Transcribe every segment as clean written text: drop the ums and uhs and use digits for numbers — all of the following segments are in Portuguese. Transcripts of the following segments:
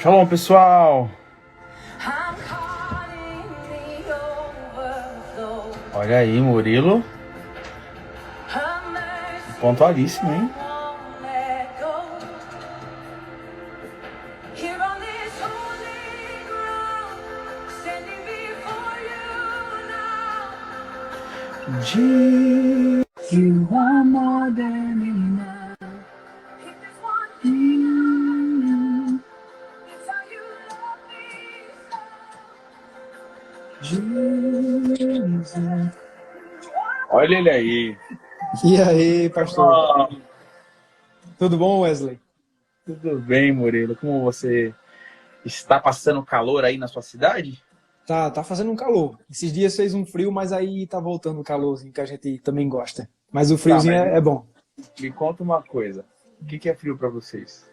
Shalom, pessoal! Olha aí, Murilo. Pontualíssimo, hein? You are more than enough. Jesus. Olha ele aí. E aí, pastor? Tudo bom, Wesley? Tudo bem, Murilo? Como você está passando calor aí na sua cidade? Tá fazendo um calor. Esses dias fez um frio, mas aí tá voltando o calorzinho que a gente também gosta. Mas o friozinho é bom. Me conta uma coisa. O que é frio para vocês?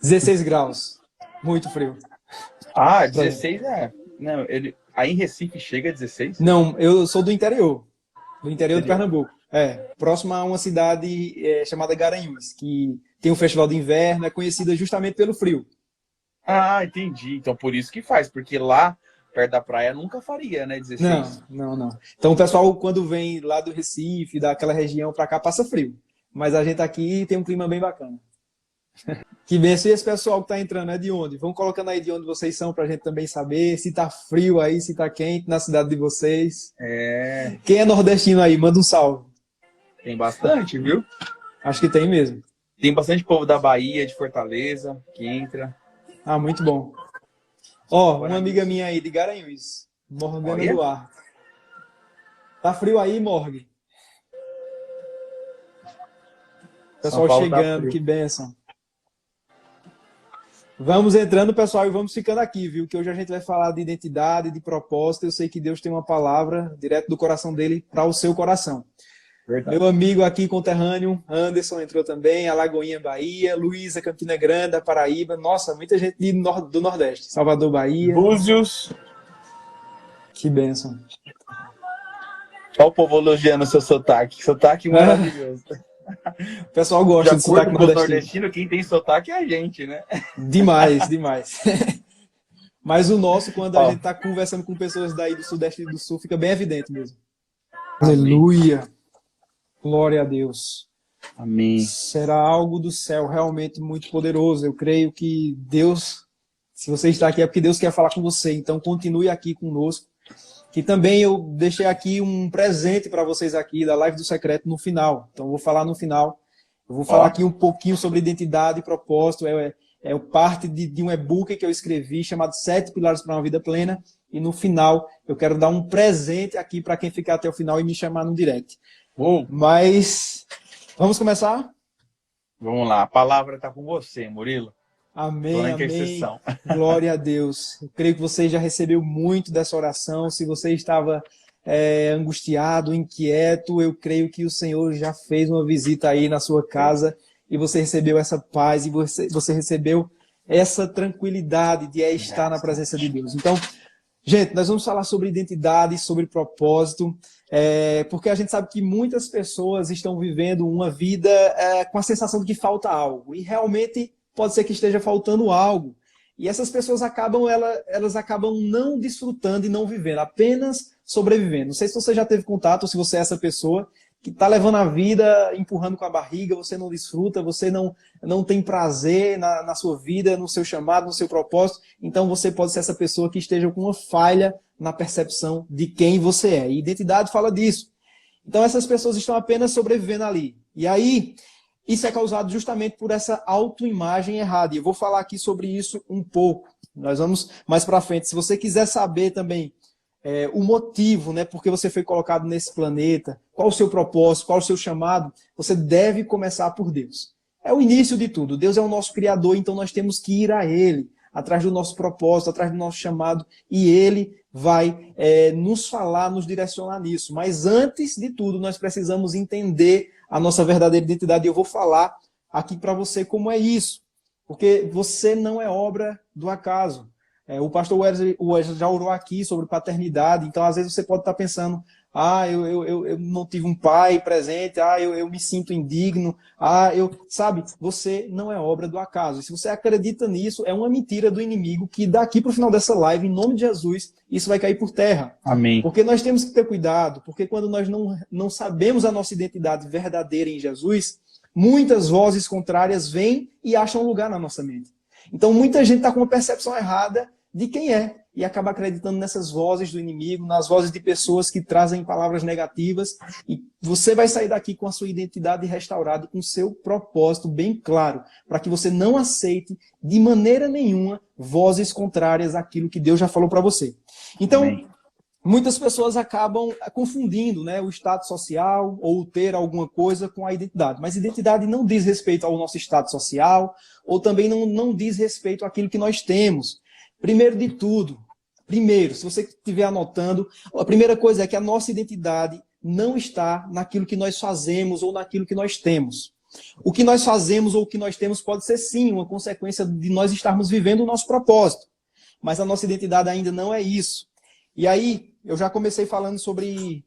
16 graus. Muito frio. Ah, 16 é. Não, aí em Recife chega a 16? Não, eu sou do interior. Do interior de Pernambuco. Próximo a uma cidade chamada Garanhuns, que tem um festival de inverno, é conhecida justamente pelo frio. Ah, entendi. Então por isso que faz, porque lá perto da praia nunca faria, né? 16. Não. Então o pessoal, quando vem lá do Recife, daquela região pra cá, passa frio. Mas a gente aqui tem um clima bem bacana. Que benção. E esse pessoal que tá entrando é de onde? Vão colocando aí de onde vocês são pra gente também saber se tá frio aí, se tá quente na cidade de vocês. Quem é nordestino aí? Manda um salve. Tem bastante, viu? Acho que tem mesmo. Tem bastante povo da Bahia, de Fortaleza, que entra. Ah, muito bom. Ó, uma amiga minha aí de Garanhuns, Morgana Duarte. Tá frio aí, Morgan? Pessoal chegando, tá, que bênção. Vamos entrando, pessoal, e vamos ficando aqui, viu? Que hoje a gente vai falar de identidade, de propósito. Eu sei que Deus tem uma palavra direto do coração dele para o seu coração. Verdade. Meu amigo aqui, conterrâneo, Anderson entrou também, Alagoinha, Bahia, Luísa, Campina Grande, da Paraíba. Nossa, muita gente do Nordeste. Salvador, Bahia. Búzios. Que bênção. Olha o povo elogiando o seu sotaque. Sotaque maravilhoso. O pessoal gosta de sotaque nordestino. Quem tem sotaque é a gente, né? Demais. Mas o nosso, quando a gente tá conversando com pessoas daí do Sudeste e do Sul, fica bem evidente mesmo. Amém. Aleluia. Glória a Deus. Amém. Será algo do céu realmente muito poderoso. Eu creio que Deus, se você está aqui é porque Deus quer falar com você. Então continue aqui conosco. Que também eu deixei aqui um presente para vocês aqui da Live do Secreto no final. Então eu vou falar no final. Eu vou falar aqui um pouquinho sobre identidade e propósito. É parte de um e-book que eu escrevi chamado 7 Pilares para uma Vida Plena. E no final eu quero dar um presente aqui para quem ficar até o final e me chamar no direct. Mas vamos começar? Vamos lá, a palavra está com você, Murilo. Amém, amém. Glória a Deus. Eu creio que você já recebeu muito dessa oração. Se você estava angustiado, inquieto, eu creio que o Senhor já fez uma visita aí na sua casa e você recebeu essa paz e você recebeu essa tranquilidade de estar na presença de Deus. Então, gente, nós vamos falar sobre identidade, sobre propósito, porque a gente sabe que muitas pessoas estão vivendo uma vida com a sensação de que falta algo. E realmente pode ser que esteja faltando algo. E essas pessoas elas acabam não desfrutando e não vivendo, apenas sobrevivendo. Não sei se você já teve contato ou se você é essa pessoa que está levando a vida empurrando com a barriga, você não desfruta, você não tem prazer na sua vida, no seu chamado, no seu propósito. Então você pode ser essa pessoa que esteja com uma falha na percepção de quem você é. E identidade fala disso. Então essas pessoas estão apenas sobrevivendo ali. E aí, isso é causado justamente por essa autoimagem errada. E eu vou falar aqui sobre isso um pouco. Nós vamos mais para frente. Se você quiser saber também o motivo, né, porque você foi colocado nesse planeta, qual o seu propósito, qual o seu chamado, você deve começar por Deus. É o início de tudo. Deus é o nosso Criador, então nós temos que ir a Ele, atrás do nosso propósito, atrás do nosso chamado, e Ele vai nos falar, nos direcionar nisso. Mas antes de tudo, nós precisamos entender a nossa verdadeira identidade. E eu vou falar aqui para você como é isso. Porque você não é obra do acaso. O pastor Wesley já orou aqui sobre paternidade. Então, às vezes, você pode estar pensando, eu não tive um pai presente, eu me sinto indigno, sabe, você não é obra do acaso. E se você acredita nisso, é uma mentira do inimigo que daqui para o final dessa live, em nome de Jesus, isso vai cair por terra. Amém. Porque nós temos que ter cuidado, porque quando nós não sabemos a nossa identidade verdadeira em Jesus, muitas vozes contrárias vêm e acham lugar na nossa mente. Então muita gente está com uma percepção errada de quem é, e acaba acreditando nessas vozes do inimigo, nas vozes de pessoas que trazem palavras negativas, e você vai sair daqui com a sua identidade restaurada, com o seu propósito bem claro, para que você não aceite de maneira nenhuma vozes contrárias àquilo que Deus já falou para você. Então, amém, muitas pessoas acabam confundindo, né, o status social ou ter alguma coisa com a identidade. Mas identidade não diz respeito ao nosso status social, ou também não diz respeito àquilo que nós temos. Primeiro de tudo, se você estiver anotando, a primeira coisa é que a nossa identidade não está naquilo que nós fazemos ou naquilo que nós temos. O que nós fazemos ou o que nós temos pode ser sim uma consequência de nós estarmos vivendo o nosso propósito. Mas a nossa identidade ainda não é isso. E aí, eu já comecei falando sobre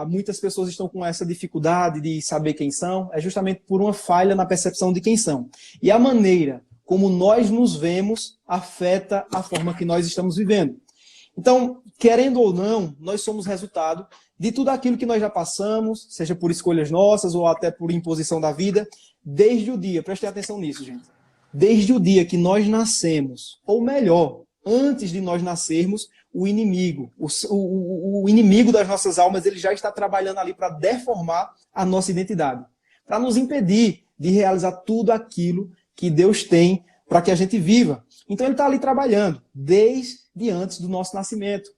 muitas pessoas estão com essa dificuldade de saber quem são, é justamente por uma falha na percepção de quem são. E a maneira como nós nos vemos afeta a forma que nós estamos vivendo. Então, querendo ou não, nós somos resultado de tudo aquilo que nós já passamos, seja por escolhas nossas ou até por imposição da vida, desde o dia, prestem atenção nisso, gente, desde o dia que nós nascemos, ou melhor, antes de nós nascermos, o inimigo, o inimigo das nossas almas, ele já está trabalhando ali para deformar a nossa identidade, para nos impedir de realizar tudo aquilo que Deus tem para que a gente viva. Então ele está ali trabalhando, desde antes do nosso nascimento.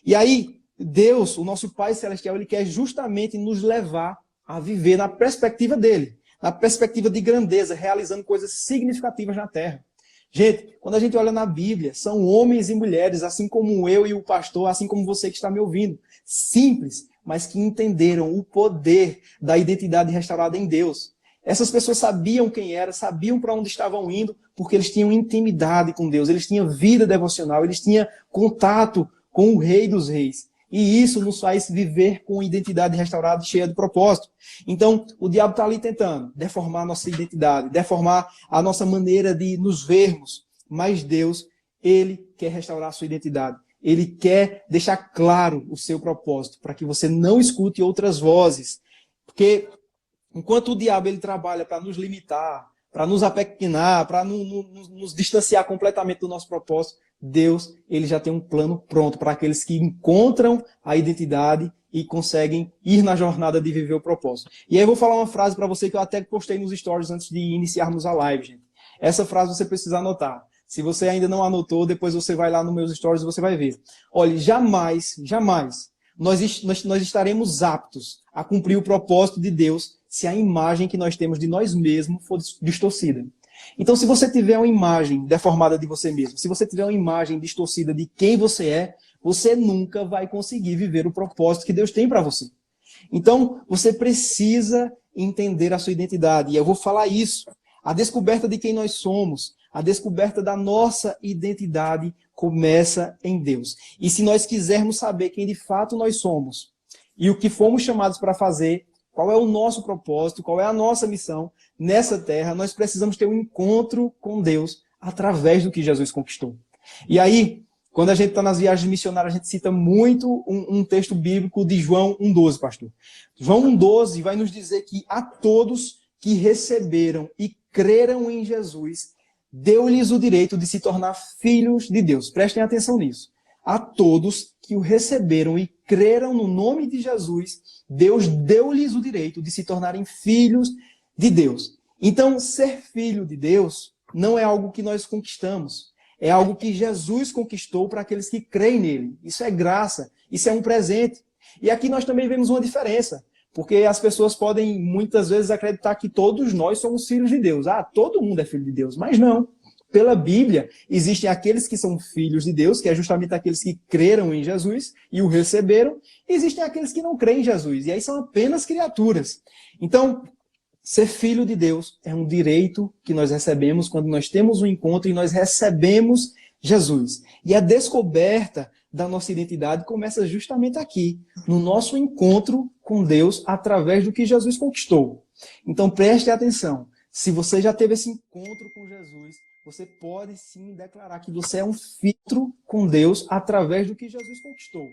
E aí, Deus, o nosso Pai Celestial, ele quer justamente nos levar a viver na perspectiva dele, na perspectiva de grandeza, realizando coisas significativas na Terra. Gente, quando a gente olha na Bíblia, são homens e mulheres, assim como eu e o pastor, assim como você que está me ouvindo, simples, mas que entenderam o poder da identidade restaurada em Deus. Essas pessoas sabiam quem era, sabiam para onde estavam indo, porque eles tinham intimidade com Deus, eles tinham vida devocional, eles tinham contato com o Rei dos Reis. E isso nos faz viver com identidade restaurada e cheia de propósito. Então, o diabo está ali tentando deformar a nossa identidade, deformar a nossa maneira de nos vermos. Mas Deus, ele quer restaurar a sua identidade. Ele quer deixar claro o seu propósito, para que você não escute outras vozes. Porque enquanto o diabo ele trabalha para nos limitar, para nos apequenar, para nos distanciar completamente do nosso propósito, Deus ele já tem um plano pronto para aqueles que encontram a identidade e conseguem ir na jornada de viver o propósito. E aí eu vou falar uma frase para você que eu até postei nos stories antes de iniciarmos a live, gente. Essa frase você precisa anotar. Se você ainda não anotou, depois você vai lá nos meus stories e você vai ver. Olha, jamais nós estaremos aptos a cumprir o propósito de Deus se a imagem que nós temos de nós mesmos for distorcida. Então, se você tiver uma imagem deformada de você mesmo, se você tiver uma imagem distorcida de quem você é, você nunca vai conseguir viver o propósito que Deus tem para você. Então, você precisa entender a sua identidade. E eu vou falar isso. A descoberta de quem nós somos, a descoberta da nossa identidade começa em Deus. E se nós quisermos saber quem de fato nós somos e o que fomos chamados para fazer, qual é o nosso propósito, qual é a nossa missão nessa terra, nós precisamos ter um encontro com Deus através do que Jesus conquistou. E aí, quando a gente está nas viagens missionárias, a gente cita muito um texto bíblico de João 1,12, pastor. João 1,12 vai nos dizer que a todos que receberam e creram em Jesus, deu-lhes o direito de se tornar filhos de Deus. Prestem atenção nisso. A todos que o receberam e creram no nome de Jesus, Deus deu-lhes o direito de se tornarem filhos de Deus. Então, ser filho de Deus não é algo que nós conquistamos. É algo que Jesus conquistou para aqueles que creem nele. Isso é graça, isso é um presente. E aqui nós também vemos uma diferença. Porque as pessoas podem muitas vezes acreditar que todos nós somos filhos de Deus. Todo mundo é filho de Deus. Mas não. Pela Bíblia, existem aqueles que são filhos de Deus, que é justamente aqueles que creram em Jesus e o receberam. E existem aqueles que não creem em Jesus. E aí são apenas criaturas. Então, ser filho de Deus é um direito que nós recebemos quando nós temos um encontro e nós recebemos Jesus. E a descoberta da nossa identidade começa justamente aqui, no nosso encontro com Deus através do que Jesus conquistou. Então preste atenção, se você já teve esse encontro com Jesus, você pode sim declarar que você é um filtro com Deus através do que Jesus conquistou.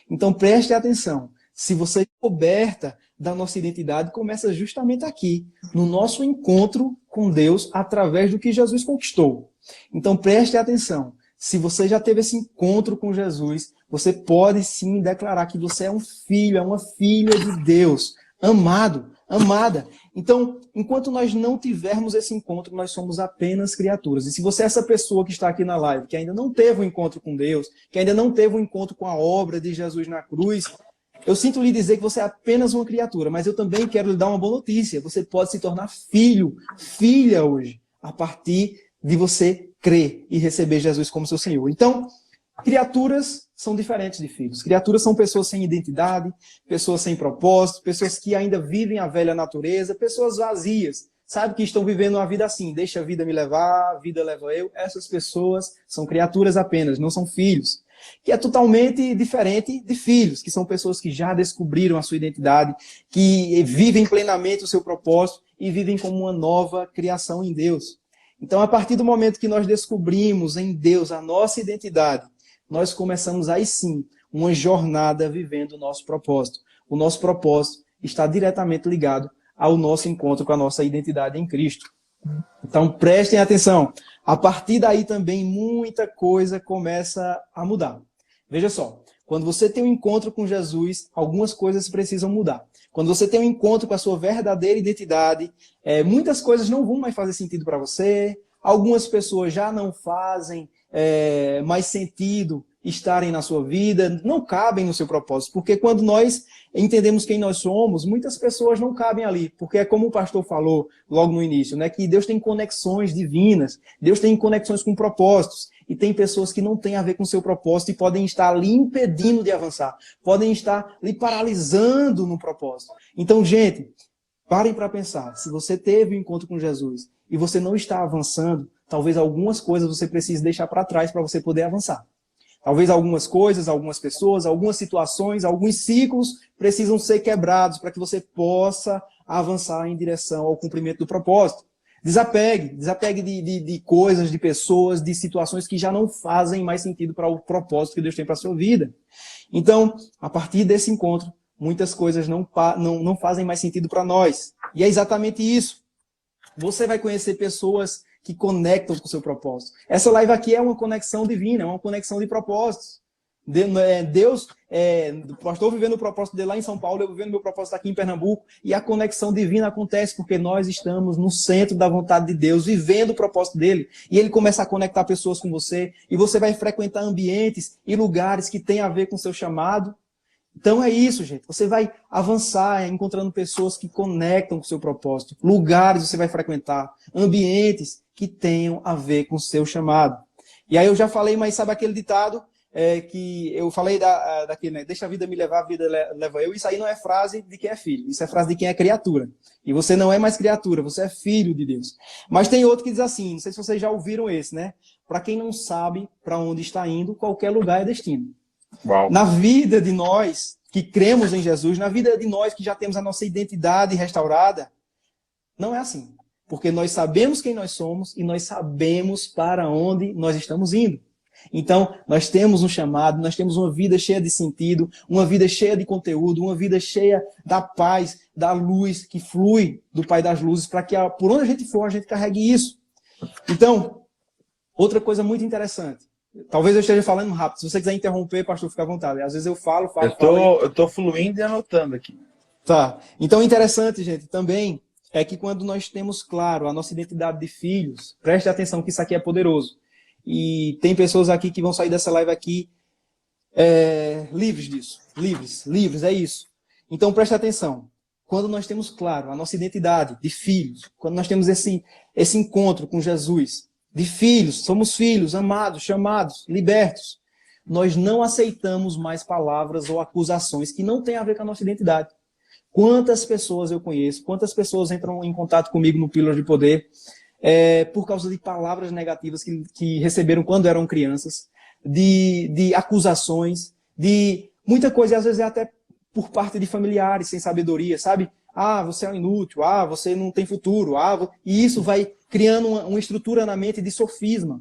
Então preste atenção, se você é coberta da nossa identidade, começa justamente aqui, no nosso encontro com Deus através do que Jesus conquistou. Então preste atenção, se você já teve esse encontro com Jesus, você pode sim declarar que você é um filho, é uma filha de Deus, amado, amada. Então, enquanto nós não tivermos esse encontro, nós somos apenas criaturas. E se você é essa pessoa que está aqui na live, que ainda não teve um encontro com Deus, que ainda não teve um encontro com a obra de Jesus na cruz, eu sinto lhe dizer que você é apenas uma criatura, mas eu também quero lhe dar uma boa notícia. Você pode se tornar filho, filha hoje, a partir de você crer e receber Jesus como seu Senhor. Então, criaturas são diferentes de filhos. Criaturas são pessoas sem identidade, pessoas sem propósito, pessoas que ainda vivem a velha natureza, pessoas vazias, sabe, que estão vivendo uma vida assim, deixa a vida me levar, a vida leva eu. Essas pessoas são criaturas apenas, não são filhos. Que é totalmente diferente de filhos, que são pessoas que já descobriram a sua identidade, que vivem plenamente o seu propósito e vivem como uma nova criação em Deus. Então, a partir do momento que nós descobrimos em Deus a nossa identidade, nós começamos aí sim uma jornada vivendo o nosso propósito. O nosso propósito está diretamente ligado ao nosso encontro com a nossa identidade em Cristo. Então, prestem atenção. A partir daí também muita coisa começa a mudar. Veja só, quando você tem um encontro com Jesus, algumas coisas precisam mudar. Quando você tem um encontro com a sua verdadeira identidade, muitas coisas não vão mais fazer sentido para você. Algumas pessoas já não fazem mais sentido estarem na sua vida, não cabem no seu propósito. Porque quando nós entendemos quem nós somos, muitas pessoas não cabem ali. Porque é como o pastor falou logo no início, né, que Deus tem conexões divinas, Deus tem conexões com propósitos. E tem pessoas que não têm a ver com o seu propósito e podem estar lhe impedindo de avançar. Podem estar lhe paralisando no propósito. Então, gente, parem para pensar. Se você teve um encontro com Jesus e você não está avançando, talvez algumas coisas você precise deixar para trás para você poder avançar. Talvez algumas coisas, algumas pessoas, algumas situações, alguns ciclos precisam ser quebrados para que você possa avançar em direção ao cumprimento do propósito. Desapegue de coisas, de pessoas, de situações que já não fazem mais sentido para o propósito que Deus tem para a sua vida. Então, a partir desse encontro, muitas coisas não fazem mais sentido para nós. E é exatamente isso. Você vai conhecer pessoas que conectam com o seu propósito. Essa live aqui é uma conexão divina, é uma conexão de propósitos. Deus, o pastor vivendo o propósito dele lá em São Paulo, eu vivendo o meu propósito aqui em Pernambuco, e a conexão divina acontece porque nós estamos no centro da vontade de Deus, vivendo o propósito dele, e ele começa a conectar pessoas com você, e você vai frequentar ambientes e lugares que têm a ver com o seu chamado. Então é isso, gente. Você vai avançar encontrando pessoas que conectam com o seu propósito, lugares você vai frequentar, ambientes que tenham a ver com o seu chamado. E aí eu já falei, mas sabe aquele ditado que eu falei daquele, né? Deixa a vida me levar, a vida leva eu. Isso aí não é frase de quem é filho, isso é frase de quem é criatura. E você não é mais criatura, você é filho de Deus. Mas tem outro que diz assim, não sei se vocês já ouviram esse, né? Para quem não sabe para onde está indo, qualquer lugar é destino. Uau. Na vida de nós que cremos em Jesus, na vida de nós que já temos a nossa identidade restaurada, não é assim. Porque nós sabemos quem nós somos e nós sabemos para onde nós estamos indo. Então, nós temos um chamado, nós temos uma vida cheia de sentido, uma vida cheia de conteúdo, uma vida cheia da paz, da luz que flui do Pai das Luzes, para que por onde a gente for, a gente carregue isso. Então, outra coisa muito interessante. Talvez eu esteja falando rápido. Se você quiser interromper, pastor, fica à vontade. Às vezes eu falo. Eu tô fluindo e anotando aqui. Tá. Então, interessante, gente, também é que quando nós temos claro a nossa identidade de filhos, preste atenção que isso aqui é poderoso. E tem pessoas aqui que vão sair dessa live aqui livres disso. Livres, é isso. Então, preste atenção. Quando nós temos claro a nossa identidade de filhos, quando nós temos esse encontro com Jesus, de filhos, somos filhos, amados, chamados, libertos, nós não aceitamos mais palavras ou acusações que não têm a ver com a nossa identidade. Quantas pessoas eu conheço, quantas pessoas entram em contato comigo no Pílulas de Poder por causa de palavras negativas que receberam quando eram crianças, de acusações, de muita coisa, e às vezes é até por parte de familiares sem sabedoria, sabe? Ah, você é um inútil, ah, você não tem futuro, e isso vai criando uma estrutura na mente de sofisma.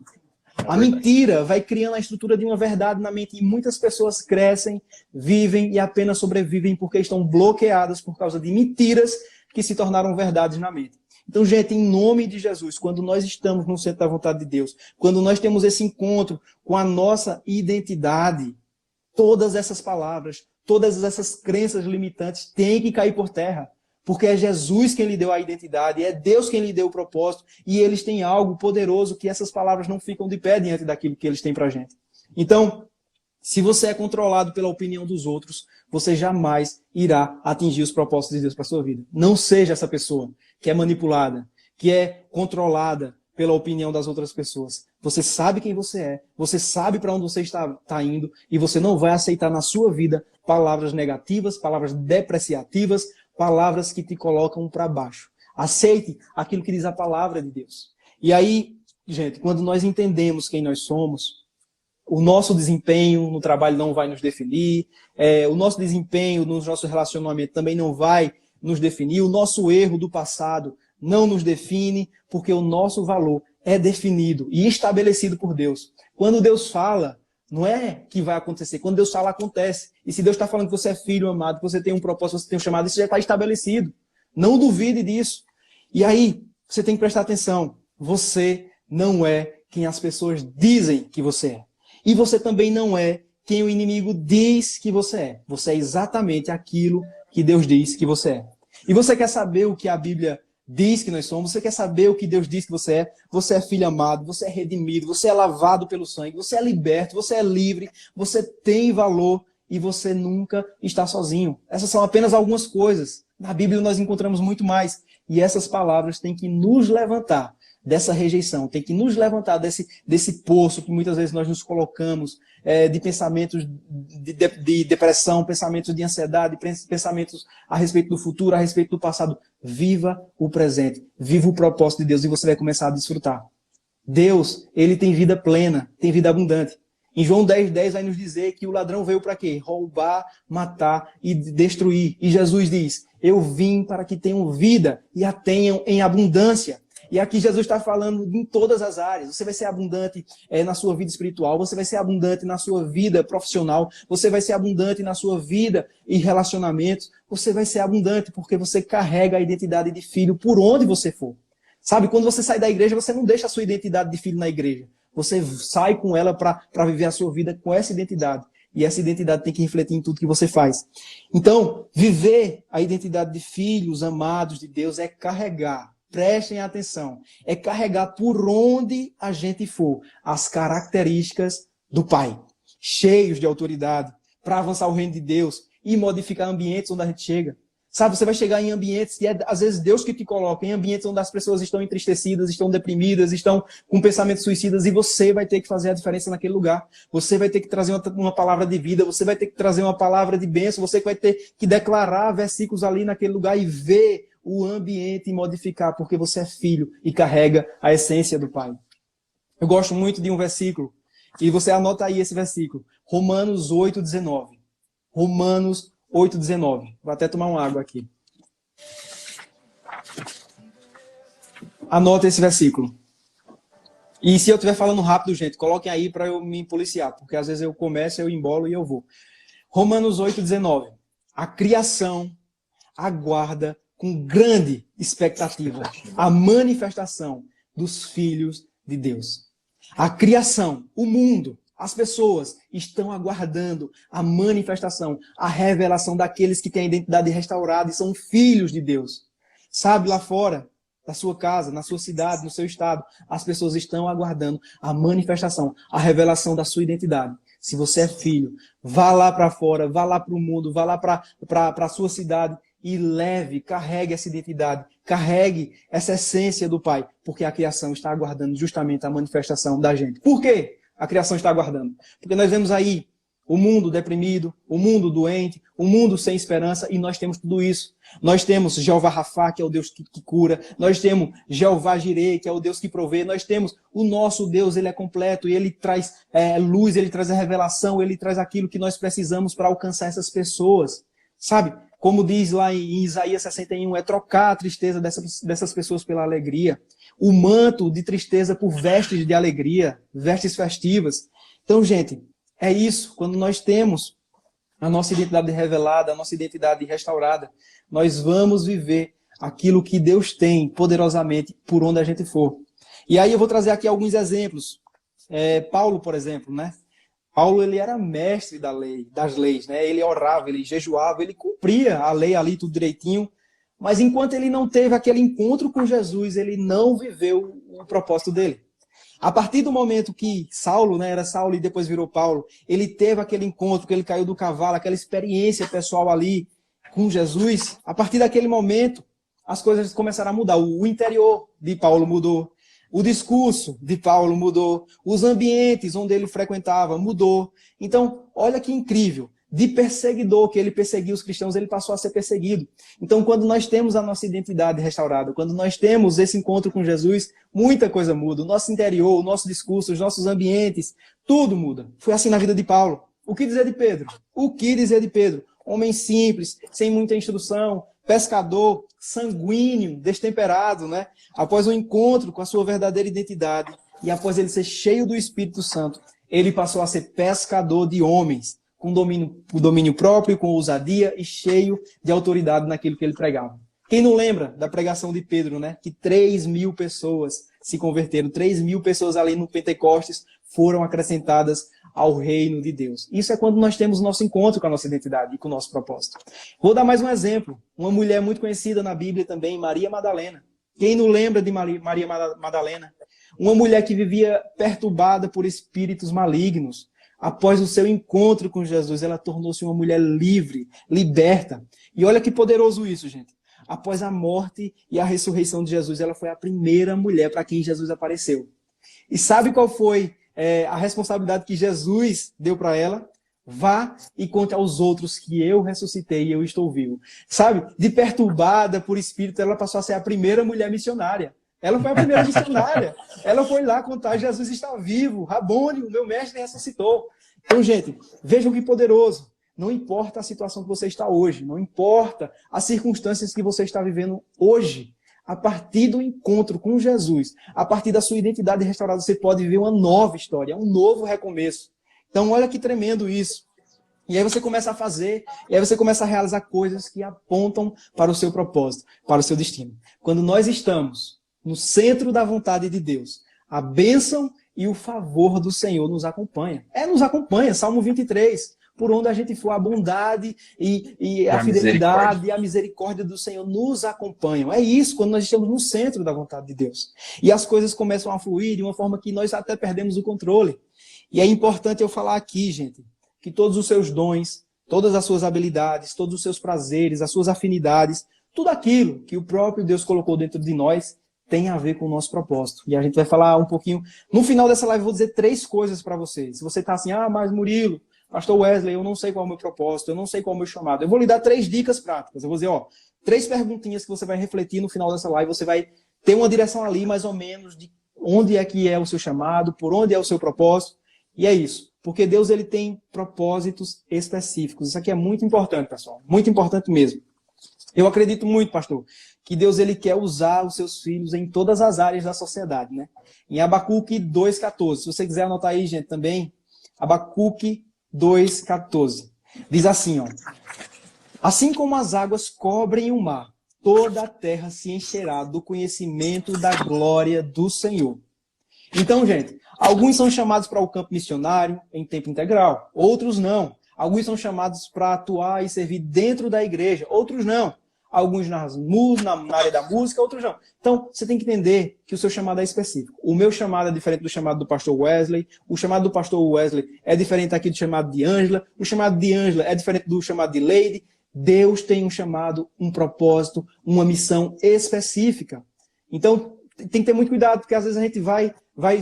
A mentira vai criando a estrutura de uma verdade na mente, e muitas pessoas crescem, vivem e apenas sobrevivem porque estão bloqueadas por causa de mentiras que se tornaram verdades na mente. Então, gente, em nome de Jesus, quando nós estamos no centro da vontade de Deus, quando nós temos esse encontro com a nossa identidade, todas essas palavras, todas essas crenças limitantes têm que cair por terra. Porque é Jesus quem lhe deu a identidade, é Deus quem lhe deu o propósito, e eles têm algo poderoso que essas palavras não ficam de pé diante daquilo que eles têm pra gente. Então, se você é controlado pela opinião dos outros, você jamais irá atingir os propósitos de Deus para sua vida. Não seja essa pessoa que é manipulada, que é controlada pela opinião das outras pessoas. Você sabe quem você é, você sabe para onde você está indo, e você não vai aceitar na sua vida palavras negativas, palavras depreciativas, palavras que te colocam para baixo. Aceite aquilo que diz a palavra de Deus. E aí, gente, quando nós entendemos quem nós somos, o nosso desempenho no trabalho não vai nos definir, o nosso desempenho no nosso relacionamento também não vai nos definir, o nosso erro do passado não nos define, porque o nosso valor é definido e estabelecido por Deus. Quando Deus fala, não é que vai acontecer. Quando Deus fala, acontece. E se Deus está falando que você é filho amado, que você tem um propósito, você tem um chamado, isso já está estabelecido. Não duvide disso. E aí, você tem que prestar atenção. Você não é quem as pessoas dizem que você é. E você também não é quem o inimigo diz que você é. Você é exatamente aquilo que Deus diz que você é. E você quer saber o que a Bíblia diz que nós somos, você quer saber o que Deus diz que você é filho amado, você é redimido, você é lavado pelo sangue, você é liberto, você é livre, você tem valor e você nunca está sozinho. Essas são apenas algumas coisas. Na Bíblia nós encontramos muito mais. E essas palavras têm que nos levantar dessa rejeição, têm que nos levantar desse poço que muitas vezes nós nos colocamos, de pensamentos de depressão, pensamentos de ansiedade, pensamentos a respeito do futuro, a respeito do passado. Viva o presente, viva o propósito de Deus e você vai começar a desfrutar. Deus, ele tem vida plena, tem vida abundante. Em João 10:10 vai nos dizer que o ladrão veio para quê? Roubar, matar e destruir. E Jesus diz, eu vim para que tenham vida e a tenham em abundância. E aqui Jesus está falando em todas as áreas. Você vai ser abundante na sua vida espiritual, você vai ser abundante na sua vida profissional, você vai ser abundante na sua vida e relacionamentos, você vai ser abundante porque você carrega a identidade de filho por onde você for. Sabe, quando você sai da igreja, você não deixa a sua identidade de filho na igreja. Você sai com ela para viver a sua vida com essa identidade. E essa identidade tem que refletir em tudo que você faz. Então, viver a identidade de filhos amados de Deus é carregar. Prestem atenção, é carregar por onde a gente for as características do Pai, cheios de autoridade, para avançar o reino de Deus e modificar ambientes onde a gente chega. Sabe, você vai chegar em ambientes que é às vezes Deus que te coloca, em ambientes onde as pessoas estão entristecidas, estão deprimidas, estão com pensamentos suicidas, e você vai ter que fazer a diferença naquele lugar. Você vai ter que trazer uma palavra de vida, você vai ter que trazer uma palavra de bênção, você vai ter que declarar versículos ali naquele lugar e ver o ambiente e modificar, porque você é filho e carrega a essência do Pai. Eu gosto muito de um versículo, e você anota aí esse versículo, Romanos 8:19. Romanos 8:19. Vou até tomar uma água aqui. Anota esse versículo. E se eu estiver falando rápido, gente, coloquem aí para eu me policiar, porque às vezes eu começo, eu embolo e eu vou. Romanos 8:19. A criação aguarda com grande expectativa a manifestação dos filhos de Deus. A criação, o mundo, as pessoas estão aguardando a manifestação, a revelação daqueles que têm a identidade restaurada e são filhos de Deus. Sabe, lá fora, da sua casa, na sua cidade, no seu estado, as pessoas estão aguardando a manifestação, a revelação da sua identidade. Se você é filho, vá lá para fora, vá lá para o mundo, vá lá para a sua cidade e carregue essa identidade, carregue essa essência do Pai, porque a criação está aguardando justamente a manifestação da gente. Por quê? A criação está aguardando. Porque nós vemos aí o mundo deprimido, o mundo doente, o mundo sem esperança, e nós temos tudo isso. Nós temos Jeová Rafá, que é o Deus que cura. Nós temos Jeová Jireh, que é o Deus que provê. Nós temos o nosso Deus, ele é completo, e ele traz luz, ele traz a revelação, ele traz aquilo que nós precisamos para alcançar essas pessoas. Sabe? Como diz lá em Isaías 61, é trocar a tristeza dessas pessoas pela alegria. O manto de tristeza por vestes de alegria, vestes festivas. Então, gente, é isso. Quando nós temos a nossa identidade revelada, a nossa identidade restaurada, nós vamos viver aquilo que Deus tem poderosamente por onde a gente for. E aí eu vou trazer aqui alguns exemplos. Paulo, por exemplo, né? Paulo, ele era mestre das leis, né? Ele orava, ele jejuava, ele cumpria a lei ali tudo direitinho, mas enquanto ele não teve aquele encontro com Jesus, ele não viveu o propósito dele. A partir do momento que Saulo, né, era Saulo e depois virou Paulo, ele teve aquele encontro, que ele caiu do cavalo, aquela experiência pessoal ali com Jesus, a partir daquele momento, as coisas começaram a mudar. O interior de Paulo mudou, o discurso de Paulo mudou, os ambientes onde ele frequentava mudou. Então, olha que incrível. De perseguidor, que ele perseguia os cristãos, ele passou a ser perseguido. Então, quando nós temos a nossa identidade restaurada, quando nós temos esse encontro com Jesus, muita coisa muda. O nosso interior, o nosso discurso, os nossos ambientes, tudo muda. Foi assim na vida de Paulo. O que dizer de Pedro? O que dizer de Pedro? Homem simples, sem muita instrução, pescador, sanguíneo, destemperado, né? Após o encontro com a sua verdadeira identidade e após ele ser cheio do Espírito Santo, ele passou a ser pescador de homens, com domínio próprio, com ousadia e cheio de autoridade naquilo que ele pregava. Quem não lembra da pregação de Pedro, né? Que 3.000 pessoas se converteram, 3.000 pessoas ali no Pentecostes foram acrescentadas ao reino de Deus. Isso é quando nós temos o nosso encontro com a nossa identidade e com o nosso propósito. Vou dar mais um exemplo. Uma mulher muito conhecida na Bíblia também, Maria Madalena. Quem não lembra de Maria Madalena? Uma mulher que vivia perturbada por espíritos malignos. Após o seu encontro com Jesus, ela tornou-se uma mulher livre, liberta. E olha que poderoso isso, gente. Após a morte e a ressurreição de Jesus, ela foi a primeira mulher para quem Jesus apareceu. E sabe qual foi a responsabilidade que Jesus deu para ela? Vá e conte aos outros que eu ressuscitei e eu estou vivo. Sabe? De perturbada por espírito, ela passou a ser a primeira mulher missionária. Ela foi a primeira missionária. Ela foi lá contar, Jesus está vivo. Rabone, o meu mestre ressuscitou. Então, gente, vejam que poderoso. Não importa a situação que você está hoje. Não importa as circunstâncias que você está vivendo hoje. A partir do encontro com Jesus, a partir da sua identidade restaurada, você pode viver uma nova história, um novo recomeço. Então, olha que tremendo isso. E aí você começa a fazer, e aí você começa a realizar coisas que apontam para o seu propósito, para o seu destino. Quando nós estamos no centro da vontade de Deus, a bênção e o favor do Senhor nos acompanha. Nos acompanha, Salmo 23. Por onde a gente for, a bondade e a fidelidade e a misericórdia do Senhor nos acompanham. É isso, quando nós estamos no centro da vontade de Deus. E as coisas começam a fluir de uma forma que nós até perdemos o controle. E é importante eu falar aqui, gente, que todos os seus dons, todas as suas habilidades, todos os seus prazeres, as suas afinidades, tudo aquilo que o próprio Deus colocou dentro de nós tem a ver com o nosso propósito. E a gente vai falar um pouquinho... No final dessa live eu vou dizer 3 coisas para vocês. Se você está assim, mas Murilo, Pastor Wesley, eu não sei qual é o meu propósito, eu não sei qual é o meu chamado. Eu vou lhe dar 3 dicas práticas. Eu vou dizer, 3 perguntinhas que você vai refletir no final dessa live. Você vai ter uma direção ali, mais ou menos, de onde é que é o seu chamado, por onde é o seu propósito. E é isso. Porque Deus, ele tem propósitos específicos. Isso aqui é muito importante, pessoal. Muito importante mesmo. Eu acredito muito, pastor, que Deus, ele quer usar os seus filhos em todas as áreas da sociedade, né? Em Abacuque 2,14. Se você quiser anotar aí, gente, também. Abacuque 2,14. Diz assim, assim como as águas cobrem o mar, toda a terra se encherá do conhecimento da glória do Senhor. Então, gente, alguns são chamados para o campo missionário em tempo integral, outros não. Alguns são chamados para atuar e servir dentro da igreja, outros não. Alguns na área da música, outros não. Então, você tem que entender que o seu chamado é específico. O meu chamado é diferente do chamado do pastor Wesley. O chamado do pastor Wesley é diferente aqui do chamado de Ângela. O chamado de Ângela é diferente do chamado de Lady. Deus tem um chamado, um propósito, uma missão específica. Então, tem que ter muito cuidado, porque às vezes a gente vai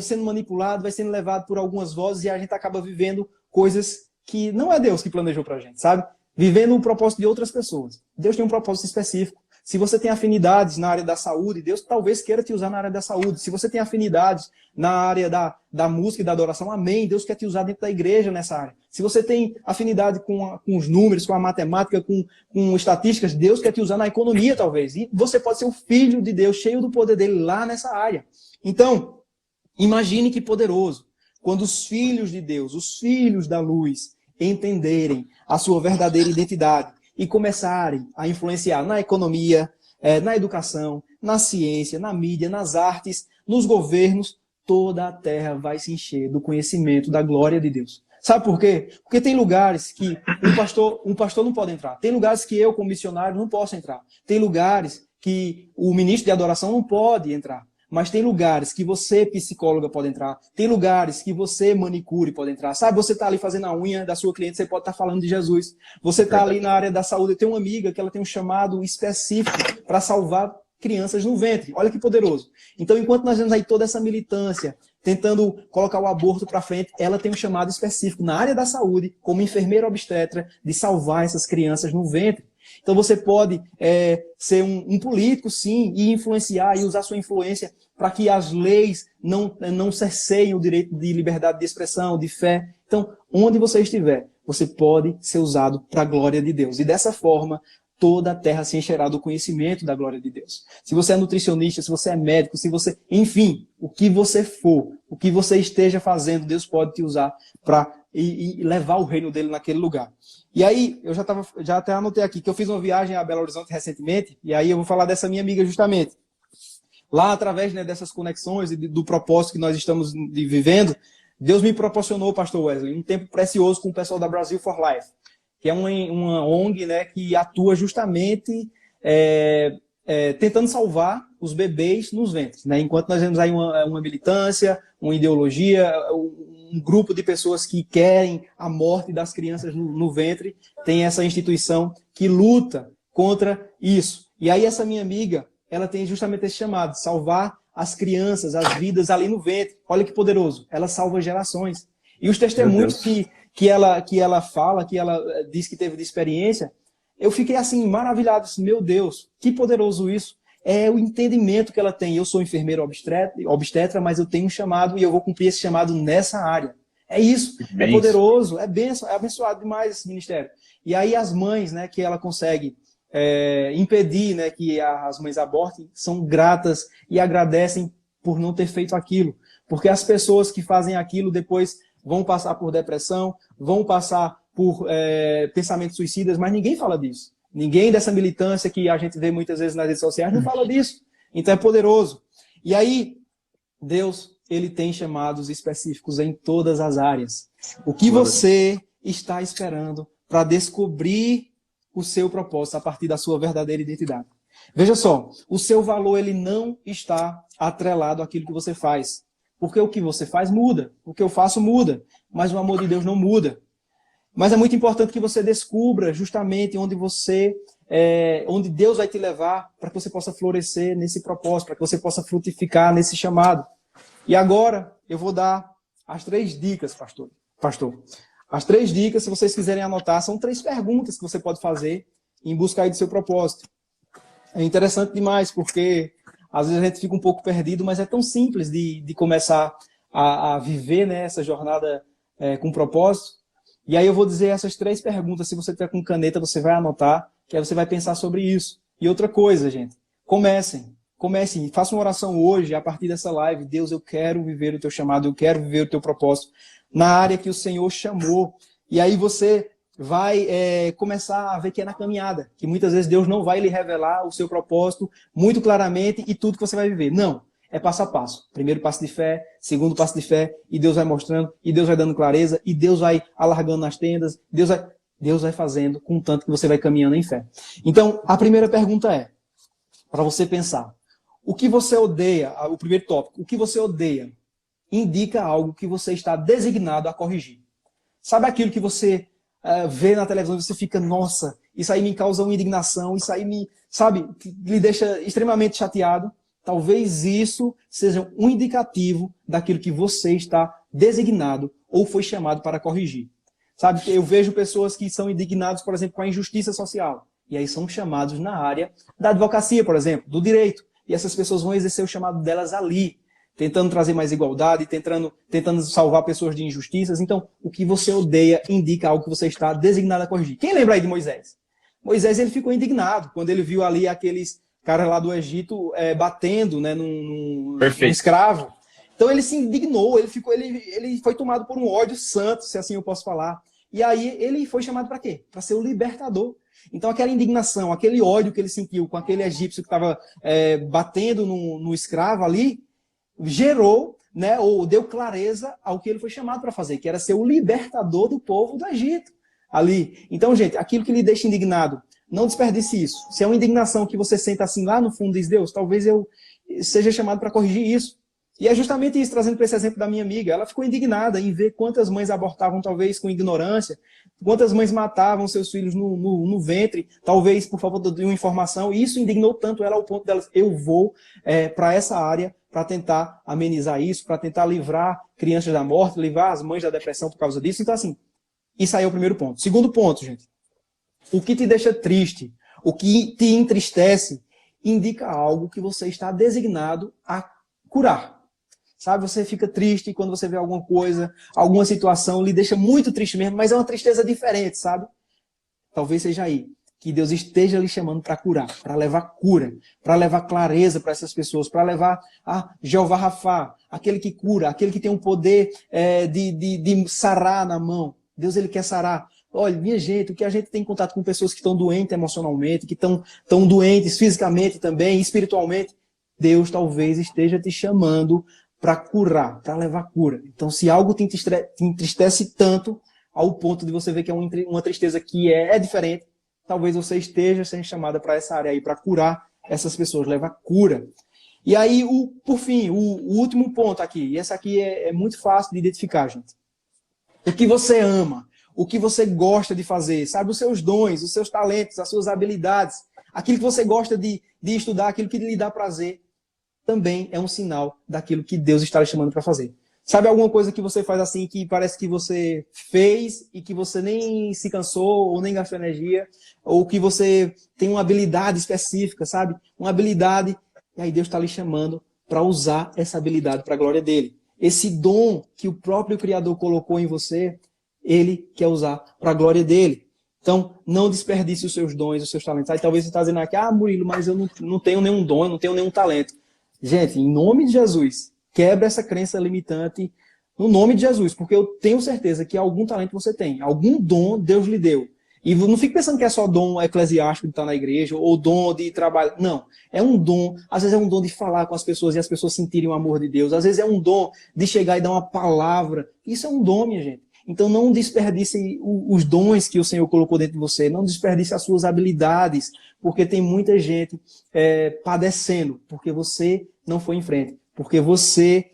sendo manipulado, vai sendo levado por algumas vozes e a gente acaba vivendo coisas que não é Deus que planejou pra gente, sabe? Vivendo o propósito de outras pessoas. Deus tem um propósito específico. Se você tem afinidades na área da saúde, Deus talvez queira te usar na área da saúde. Se você tem afinidades na área da música e da adoração, amém, Deus quer te usar dentro da igreja nessa área. Se você tem afinidade com os números, com a matemática, com estatísticas, Deus quer te usar na economia, talvez. E você pode ser um filho de Deus, cheio do poder dele lá nessa área. Então, imagine que poderoso. Quando os filhos de Deus, os filhos da luz, entenderem a sua verdadeira identidade, e começarem a influenciar na economia, na educação, na ciência, na mídia, nas artes, nos governos, toda a terra vai se encher do conhecimento da glória de Deus. Sabe por quê? Porque tem lugares que um pastor não pode entrar. Tem lugares que eu, como missionário, não posso entrar. Tem lugares que o ministro de adoração não pode entrar. Mas tem lugares que você, psicóloga, pode entrar. Tem lugares que você, manicure, pode entrar. Sabe, você está ali fazendo a unha da sua cliente, você pode estar falando de Jesus. Você está ali na área da saúde. Eu tenho uma amiga que ela tem um chamado específico para salvar crianças no ventre. Olha que poderoso. Então, enquanto nós vemos aí toda essa militância, tentando colocar o aborto para frente, ela tem um chamado específico na área da saúde, como enfermeira obstetra, de salvar essas crianças no ventre. Então você pode ser um político, sim, e influenciar e usar sua influência para que as leis não cerceiem o direito de liberdade de expressão, de fé. Então, onde você estiver, você pode ser usado para a glória de Deus. E dessa forma, toda a terra se encherá do conhecimento da glória de Deus. Se você é nutricionista, se você é médico, se você... Enfim, o que você for, o que você esteja fazendo, Deus pode te usar para e levar o reino dele naquele lugar. E aí, eu já até anotei aqui que eu fiz uma viagem a Belo Horizonte recentemente, e aí eu vou falar dessa minha amiga justamente. Lá, através, né, dessas conexões e do propósito que nós estamos vivendo, Deus me proporcionou, pastor Wesley, um tempo precioso com o pessoal da Brasil for Life, que é uma ONG, né, que atua justamente tentando salvar os bebês nos ventres. Né? Enquanto nós vemos aí uma militância, uma ideologia, um grupo de pessoas que querem a morte das crianças no ventre, tem essa instituição que luta contra isso. E aí essa minha amiga, ela tem justamente esse chamado, salvar as crianças, as vidas ali no ventre. Olha que poderoso, ela salva gerações. E os testemunhos que ela fala, que ela diz que teve de experiência, eu fiquei assim, maravilhado. Meu Deus, que poderoso isso. É o entendimento que ela tem. Eu sou enfermeira obstetra, mas eu tenho um chamado e eu vou cumprir esse chamado nessa área. É isso, é poderoso, é abençoado demais esse ministério. E aí as mães, né, que ela consegue impedir, né, que as mães abortem, são gratas e agradecem por não ter feito aquilo. Porque as pessoas que fazem aquilo depois vão passar por depressão, vão passar por pensamentos suicidas, mas ninguém fala disso. Ninguém dessa militância que a gente vê muitas vezes nas redes sociais não fala disso. Então é poderoso. E aí, Deus, ele tem chamados específicos em todas as áreas. O que você está esperando para descobrir o seu propósito a partir da sua verdadeira identidade? Veja só, o seu valor ele não está atrelado àquilo que você faz. Porque o que você faz muda. O que eu faço muda. Mas o amor de Deus não muda. Mas é muito importante que você descubra justamente onde Deus vai te levar para que você possa florescer nesse propósito, para que você possa frutificar nesse chamado. E agora eu vou dar as 3 dicas, pastor. As 3 dicas, se vocês quiserem anotar, são 3 perguntas que você pode fazer em busca aí do seu propósito. É interessante demais, porque às vezes a gente fica um pouco perdido, mas é tão simples de começar a viver, né, essa jornada com propósito. E aí eu vou dizer essas 3 perguntas. Se você tiver com caneta, você vai anotar, que aí você vai pensar sobre isso. E outra coisa, gente, comecem, façam uma oração hoje, a partir dessa live. Deus, eu quero viver o teu chamado, eu quero viver o teu propósito na área que o Senhor chamou. E aí você vai começar a ver que é na caminhada, que muitas vezes Deus não vai lhe revelar o seu propósito muito claramente e tudo que você vai viver. Não. É passo a passo. Primeiro passo de fé, segundo passo de fé, e Deus vai mostrando, e Deus vai dando clareza, e Deus vai alargando as tendas, Deus vai fazendo com tanto que você vai caminhando em fé. Então, a primeira pergunta é, para você pensar, o que você odeia, o primeiro tópico, o que você odeia, indica algo que você está designado a corrigir. Sabe aquilo que você vê na televisão e você fica, nossa, isso aí me causa uma indignação, isso aí lhe deixa extremamente chateado? Talvez isso seja um indicativo daquilo que você está designado ou foi chamado para corrigir. Sabe, eu vejo pessoas que são indignados, por exemplo, com a injustiça social. E aí são chamados na área da advocacia, por exemplo, do direito. E essas pessoas vão exercer o chamado delas ali, tentando trazer mais igualdade, tentando salvar pessoas de injustiças. Então, o que você odeia indica algo que você está designado a corrigir. Quem lembra aí de Moisés? Moisés, ele ficou indignado quando ele viu ali aqueles caras lá do Egito batendo, né, num escravo. Então ele se indignou, ele foi tomado por um ódio santo, se assim eu posso falar. E aí ele foi chamado para quê? Para ser o libertador. Então aquela indignação, aquele ódio que ele sentiu com aquele egípcio que estava batendo no escravo ali, gerou, né, ou deu clareza ao que ele foi chamado para fazer, que era ser o libertador do povo do Egito ali. Então, gente, aquilo que lhe deixa indignado, não desperdice isso. Se é uma indignação que você senta assim lá no fundo, diz, Deus, talvez eu seja chamado para corrigir isso. E é justamente isso, trazendo para esse exemplo da minha amiga. Ela ficou indignada em ver quantas mães abortavam, talvez com ignorância, quantas mães matavam seus filhos no ventre, talvez por falta de uma informação. E isso indignou tanto ela ao ponto dela, eu vou para essa área para tentar amenizar isso, para tentar livrar crianças da morte, livrar as mães da depressão por causa disso. Então, assim, isso aí é o primeiro ponto. Segundo ponto, gente. O que te deixa triste, o que te entristece, indica algo que você está designado a curar. Sabe, você fica triste quando você vê alguma coisa, alguma situação, lhe deixa muito triste mesmo, mas é uma tristeza diferente, sabe? Talvez seja aí que Deus esteja lhe chamando para curar, para levar cura, para levar clareza para essas pessoas, para levar a Jeová Rafá, aquele que cura, aquele que tem um poder de sarar na mão. Deus, ele quer sarar. Olha, minha gente, o que a gente tem contato com pessoas que estão doentes emocionalmente, que estão doentes fisicamente também, espiritualmente, Deus talvez esteja te chamando para curar, para levar cura. Então, se algo te entristece tanto, ao ponto de você ver que é uma tristeza que é diferente, talvez você esteja sendo chamada para essa área aí, para curar essas pessoas, levar cura. E aí, por fim, o último ponto aqui, e essa aqui é muito fácil de identificar, gente. O que você ama, o que você gosta de fazer, sabe, os seus dons, os seus talentos, as suas habilidades, aquilo que você gosta de estudar, aquilo que lhe dá prazer, também é um sinal daquilo que Deus está lhe chamando para fazer. Sabe alguma coisa que você faz assim, que parece que você fez e que você nem se cansou ou nem gastou energia, ou que você tem uma habilidade específica, sabe? Uma habilidade, e aí Deus está lhe chamando para usar essa habilidade para a glória dele. Esse dom que o próprio Criador colocou em você, ele quer usar para a glória dele. Então, não desperdice os seus dons, os seus talentos. Aí talvez você está dizendo aqui, Murilo, mas eu não tenho nenhum dom, eu não tenho nenhum talento. Gente, em nome de Jesus, quebra essa crença limitante no nome de Jesus, porque eu tenho certeza que algum talento você tem, algum dom Deus lhe deu. E não fique pensando que é só dom eclesiástico de estar na igreja, ou dom de trabalho. Não, é um dom, às vezes é um dom de falar com as pessoas e as pessoas sentirem o amor de Deus, às vezes é um dom de chegar e dar uma palavra. Isso é um dom, minha gente. Então não desperdice os dons que o Senhor colocou dentro de você, não desperdice as suas habilidades, porque tem muita gente padecendo, porque você não foi em frente, porque você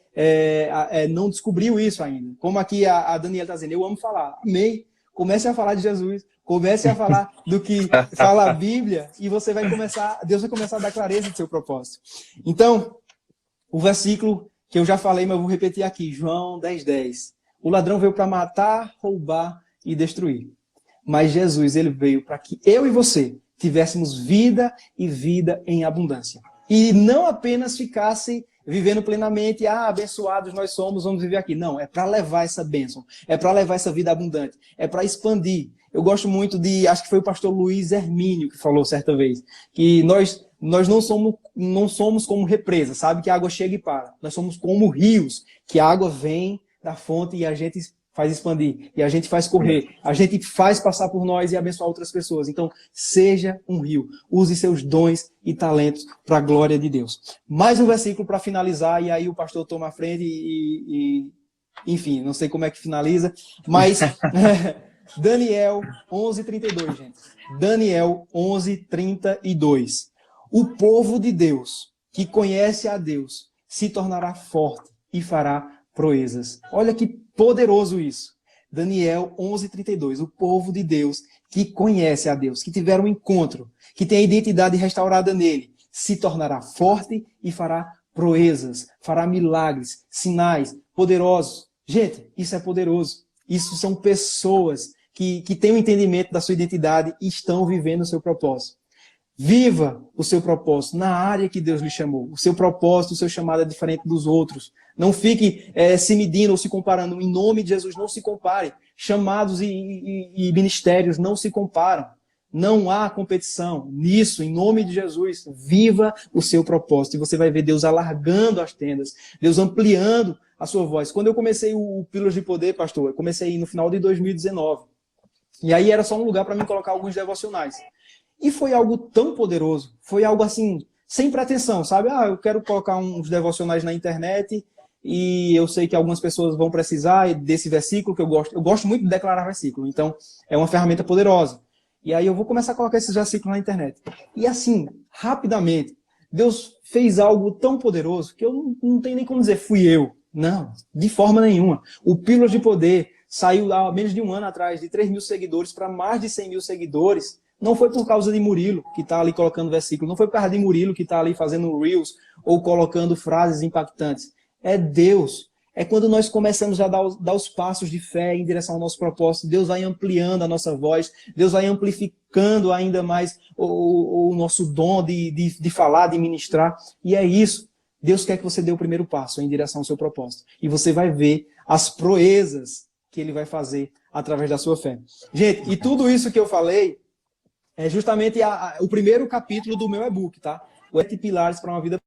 não descobriu isso ainda. Como aqui a Daniela está dizendo, eu amo falar, amei, comece a falar de Jesus, comece a falar do que fala a Bíblia, e Deus vai começar a dar clareza do seu propósito. Então, o versículo que eu já falei, mas eu vou repetir aqui, João 10:10. O ladrão veio para matar, roubar e destruir. Mas Jesus, ele veio para que eu e você tivéssemos vida e vida em abundância. E não apenas ficasse vivendo plenamente, abençoados nós somos, vamos viver aqui. Não, é para levar essa bênção, é para levar essa vida abundante, é para expandir. Eu gosto muito acho que foi o pastor Luiz Hermínio que falou certa vez, que nós não somos como represa, sabe? Que a água chega e para. Nós somos como rios, que a água vem da fonte e a gente faz expandir, e a gente faz correr, a gente faz passar por nós e abençoar outras pessoas. Então, seja um rio, use seus dons e talentos para a glória de Deus. Mais um versículo para finalizar, e aí o pastor toma a frente enfim, não sei como é que finaliza, mas Daniel 11:32, gente. Daniel 11:32. O povo de Deus, que conhece a Deus, se tornará forte e fará proezas. Olha que poderoso isso. Daniel 11:32. O povo de Deus que conhece a Deus, que tiver um encontro, que tem a identidade restaurada nele, se tornará forte e fará proezas, fará milagres, sinais poderosos. Gente, isso é poderoso. Isso são pessoas que têm o entendimento da sua identidade e estão vivendo o seu propósito. Viva o seu propósito na área que Deus lhe chamou. O seu propósito, o seu chamado é diferente dos outros. Não fique se medindo ou se comparando. Em nome de Jesus, não se compare. Chamados e ministérios não se comparam. Não há competição nisso, em nome de Jesus. Viva o seu propósito. E você vai ver Deus alargando as tendas, Deus ampliando a sua voz. Quando eu comecei o Pílulas de Poder, pastor, eu comecei no final de 2019. E aí era só um lugar para mim colocar alguns devocionais. E foi algo tão poderoso, foi algo assim, sem pretensão, sabe? Eu quero colocar uns devocionais na internet e eu sei que algumas pessoas vão precisar desse versículo que eu gosto. Eu gosto muito de declarar versículo, então é uma ferramenta poderosa. E aí eu vou começar a colocar esses versículos na internet. E assim, rapidamente, Deus fez algo tão poderoso que eu não tenho nem como dizer fui eu. Não, de forma nenhuma. O Pílulas de Poder saiu há menos de um ano atrás de 3 mil seguidores para mais de 100 mil seguidores. Não foi por causa de Murilo, que está ali colocando versículo. Não foi por causa de Murilo, que está ali fazendo reels ou colocando frases impactantes. É Deus. É quando nós começamos a dar os passos de fé em direção ao nosso propósito. Deus vai ampliando a nossa voz. Deus vai amplificando ainda mais o nosso dom de falar, de ministrar. E é isso. Deus quer que você dê o primeiro passo em direção ao seu propósito. E você vai ver as proezas que Ele vai fazer através da sua fé. Gente, e tudo isso que eu falei é justamente o primeiro capítulo do meu e-book, tá? O 7 Pilares para uma Vida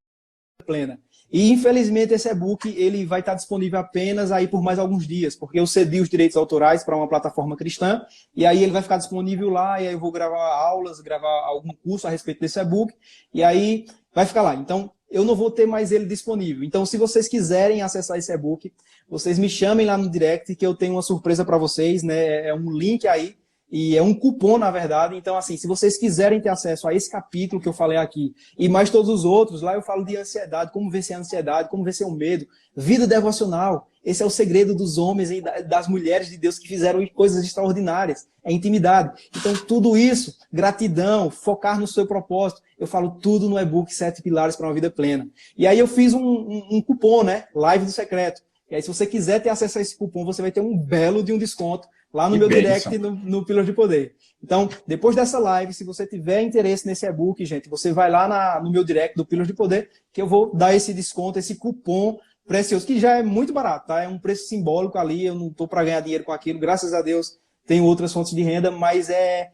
Plena. E, infelizmente, esse e-book ele vai estar disponível apenas aí por mais alguns dias, porque eu cedi os direitos autorais para uma plataforma cristã, e aí ele vai ficar disponível lá, e aí eu vou gravar aulas, gravar algum curso a respeito desse e-book, e aí vai ficar lá. Então, eu não vou ter mais ele disponível. Então, se vocês quiserem acessar esse e-book, vocês me chamem lá no direct, que eu tenho uma surpresa para vocês, né? É um link aí, e é um cupom, na verdade. Então, assim, se vocês quiserem ter acesso a esse capítulo que eu falei aqui, e mais todos os outros, lá eu falo de ansiedade, como vencer a ansiedade, como vencer o medo, vida devocional. Esse é o segredo dos homens e das mulheres de Deus que fizeram coisas extraordinárias. É intimidade. Então, tudo isso, gratidão, focar no seu propósito, eu falo tudo no e-book 7 Pilares para uma Vida Plena. E aí eu fiz um cupom, né? Live do Secreto. E aí, se você quiser ter acesso a esse cupom, você vai ter um belo de um desconto lá no meu direct, no Pílulas de Poder. Então, depois dessa live, se você tiver interesse nesse e-book, gente, você vai lá no meu direct do Pílulas de Poder, que eu vou dar esse desconto, esse cupom precioso, que já é muito barato, tá? É um preço simbólico ali, eu não estou para ganhar dinheiro com aquilo, graças a Deus tenho outras fontes de renda, mas é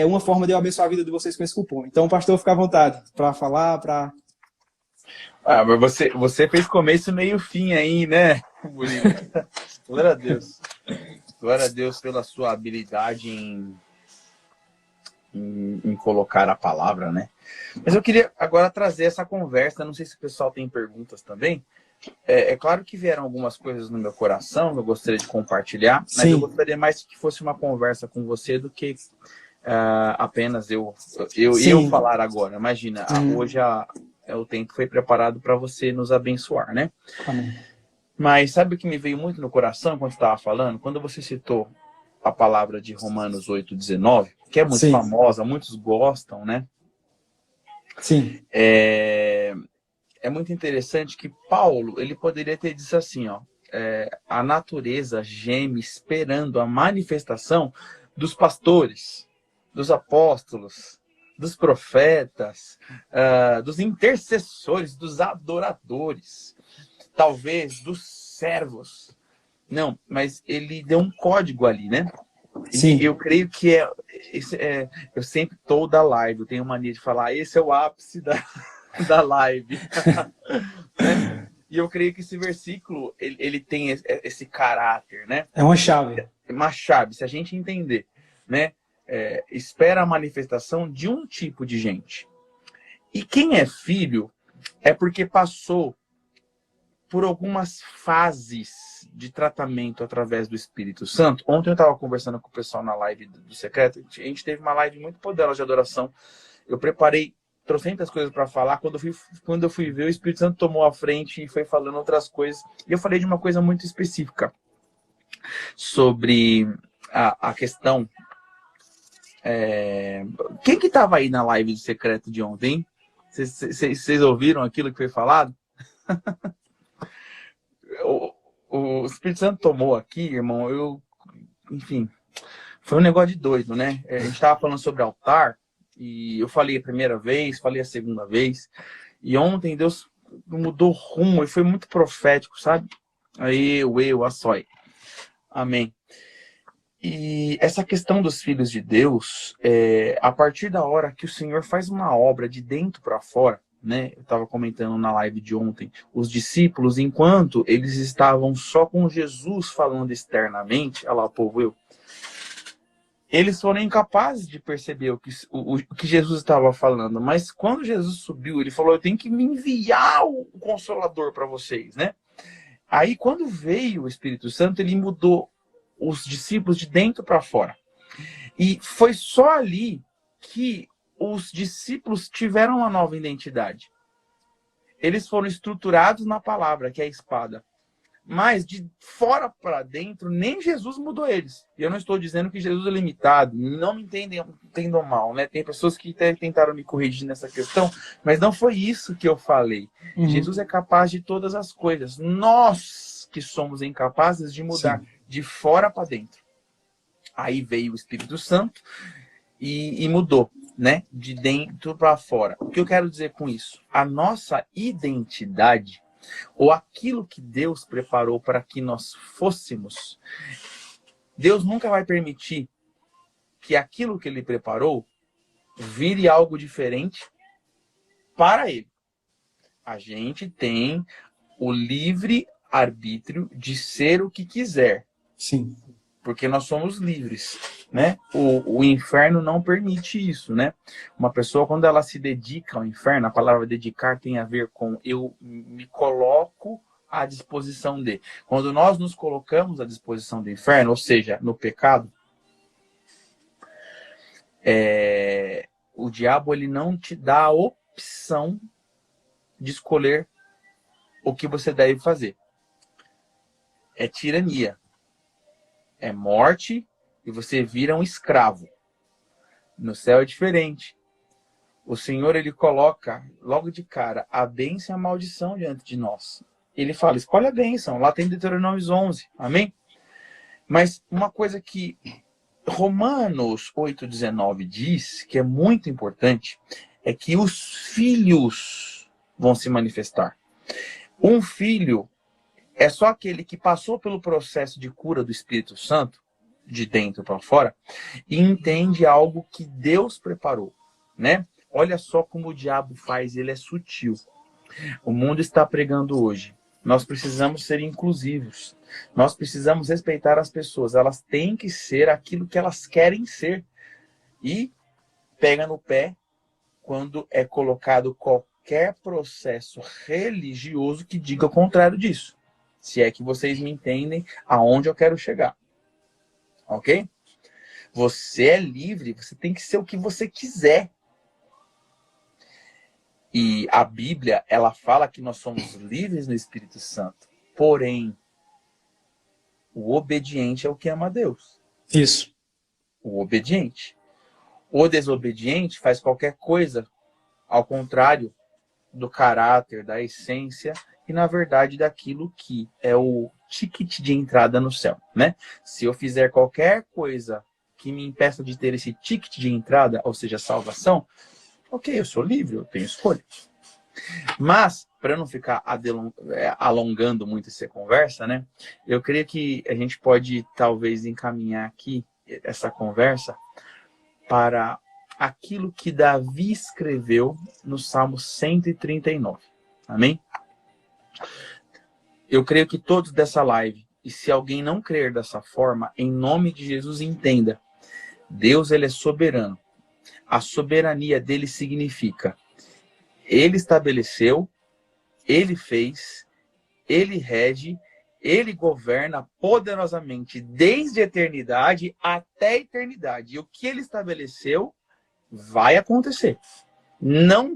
uma forma de eu abençoar a vida de vocês com esse cupom. Então, pastor, fica à vontade para falar, para... Mas você fez começo, meio, fim aí, né, Murilo? Glória a Deus. Glória a Deus pela sua habilidade em colocar a palavra, né? Mas eu queria agora trazer essa conversa, não sei se o pessoal tem perguntas também. É claro que vieram algumas coisas no meu coração que eu gostaria de compartilhar, mas Sim. Eu gostaria mais que fosse uma conversa com você do que apenas eu falar agora. Imagina, hoje o tempo foi preparado para você nos abençoar, né? Amém. Mas sabe o que me veio muito no coração quando estava falando? Quando você citou a palavra de Romanos 8,19, que é muito Sim. famosa, muitos gostam, né? Sim. É muito interessante que Paulo, ele poderia ter dito assim, ó, a natureza geme esperando a manifestação dos pastores, dos apóstolos, dos profetas, dos intercessores, dos adoradores, talvez dos servos. Não, mas ele deu um código ali, né? Sim. E eu creio que eu sempre toda live, eu tenho mania de falar, esse é o ápice da live. Né? E eu creio que esse versículo, ele tem esse caráter, né? É uma chave. É uma chave, se a gente entender, né? Espera a manifestação de um tipo de gente. E quem é filho é porque passou por algumas fases de tratamento através do Espírito Santo. Ontem eu estava conversando com o pessoal na live do Secreto, a gente teve uma live muito poderosa de adoração. Eu preparei trocentas coisas para falar, quando eu fui ver, o Espírito Santo tomou a frente e foi falando outras coisas. E eu falei de uma coisa muito específica, sobre a questão... Quem que estava aí na live do Secreto de ontem? Vocês ouviram aquilo que foi falado? O Espírito Santo tomou aqui, irmão, enfim, Foi um negócio de doido, né? A gente estava falando sobre altar, e eu falei a primeira vez, falei a segunda vez, e ontem Deus mudou rumo, e foi muito profético, sabe? Aí a sói. Amém. E essa questão dos filhos de Deus, a partir da hora que o Senhor faz uma obra de dentro para fora, né? Eu estava comentando na live de ontem, os discípulos, enquanto eles estavam só com Jesus falando externamente, olha lá o povo, eles foram incapazes de perceber o que Jesus estava falando. Mas quando Jesus subiu, ele falou, eu tenho que me enviar o Consolador para vocês, né? Aí, quando veio o Espírito Santo, ele mudou os discípulos de dentro para fora. E foi só ali que os discípulos tiveram uma nova identidade. Eles foram estruturados na palavra, que é a espada. Mas de fora para dentro, nem Jesus mudou eles. E eu não estou dizendo que Jesus é limitado. Não me entendam mal, né? Tem pessoas que até tentaram me corrigir nessa questão, mas não foi isso que eu falei. Uhum. Jesus é capaz de todas as coisas. Nós que somos incapazes de mudar. Sim. De fora para dentro. Aí veio o Espírito Santo e mudou, né? De dentro para fora. O que eu quero dizer com isso? A nossa identidade, ou aquilo que Deus preparou para que nós fôssemos, Deus nunca vai permitir que aquilo que Ele preparou vire algo diferente para Ele. A gente tem o livre arbítrio de ser o que quiser. Sim. Porque nós somos livres, né? O inferno não permite isso, né? Uma pessoa, quando ela se dedica ao inferno, a palavra dedicar tem a ver com eu me coloco à disposição de. Quando nós nos colocamos à disposição do inferno, ou seja, no pecado, o diabo ele não te dá a opção de escolher o que você deve fazer. É tirania. É morte e você vira um escravo. No céu é diferente. O Senhor, ele coloca logo de cara a bênção e a maldição diante de nós. Ele fala, escolhe a bênção. Lá tem Deuteronômio 11. Amém? Mas uma coisa que Romanos 8,19 diz, que é muito importante, é que os filhos vão se manifestar. Um filho é só aquele que passou pelo processo de cura do Espírito Santo, de dentro para fora, e entende algo que Deus preparou, né? Olha só como o diabo faz, ele é sutil. O mundo está pregando hoje. Nós precisamos ser inclusivos. Nós precisamos respeitar as pessoas. Elas têm que ser aquilo que elas querem ser. E pega no pé quando é colocado qualquer processo religioso que diga o contrário disso. Se é que vocês me entendem aonde eu quero chegar. Ok? Você é livre, você tem que ser o que você quiser. E a Bíblia, ela fala que nós somos livres no Espírito Santo. Porém, o obediente é o que ama a Deus. Isso. O obediente. O desobediente faz qualquer coisa ao contrário do caráter, da essência e, na verdade, daquilo que é o ticket de entrada no céu, né? Se eu fizer qualquer coisa que me impeça de ter esse ticket de entrada, ou seja, salvação, ok, eu sou livre, eu tenho escolha. Mas, para não ficar alongando muito essa conversa, né? Eu creio que a gente pode, talvez, encaminhar aqui essa conversa para aquilo que Davi escreveu no Salmo 139. Amém? Eu creio que todos dessa live, e se alguém não crer dessa forma, em nome de Jesus, entenda. Deus, ele é soberano. A soberania dele significa, ele estabeleceu, ele fez, ele rege, ele governa poderosamente desde a eternidade até a eternidade. E o que ele estabeleceu vai acontecer. Não